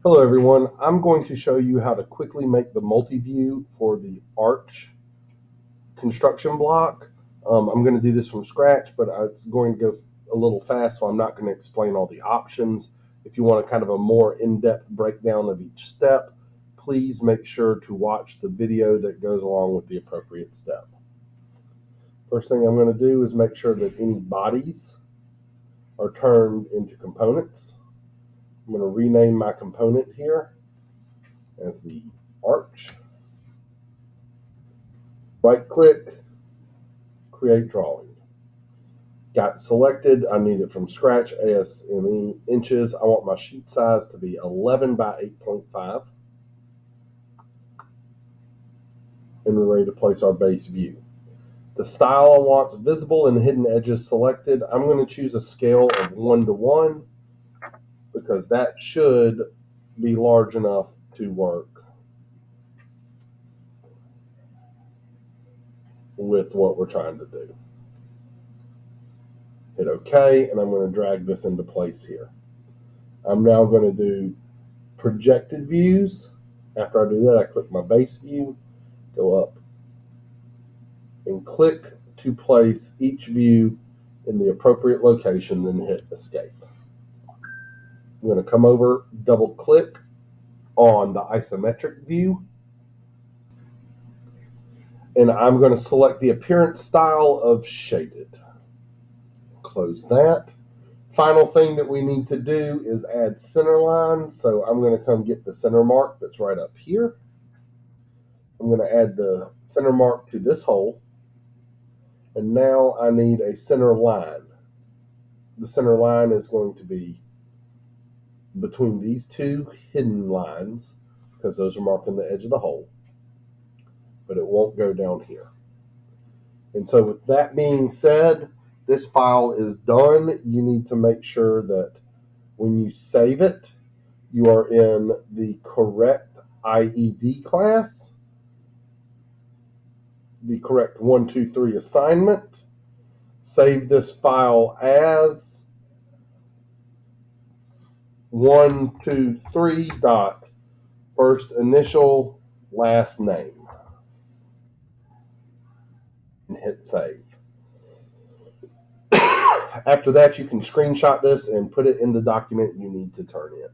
Hello everyone, I'm going to show you how to quickly make the multi-view for the arch construction block. I'm going to do this from scratch, but it's going to go a little fast, so I'm not going to explain all the options. If you want a kind of a more in-depth breakdown of each step, please make sure to watch the video that goes along with the appropriate step. First thing I'm going to do is make sure that any bodies are turned into components. I'm going to rename my component here as the arch. Right click, create drawing. Got selected. I need it from scratch, ASME inches. I want my sheet size to be 11 by 8.5. And we're ready to place our base view. The style I want visible and hidden edges selected. I'm going to choose a scale of 1:1 because that should be large enough to work with what we're trying to do. Hit OK, and I'm going to drag this into place here. I'm now going to do projected views. After I do that, I click my base view, go up, and click to place each view in the appropriate location, then hit escape. I'm going to come over, double click on the isometric view, and I'm going to select the appearance style of shaded. Close that. Final thing that we need to do is add center lines. So I'm going to come get the center mark that's right up here. I'm going to add the center mark to this hole. And now I need a center line. The center line is going to be between these two hidden lines because those are marking the edge of the hole, but it won't go down here. And so with that being said, this file is done. You need to make sure that when you save it, you are in the correct IED class, the correct 1, 2, 3 assignment. Save this file as 123 dot first initial last name and hit save. After that, you can screenshot this and put it in the document you need to turn in.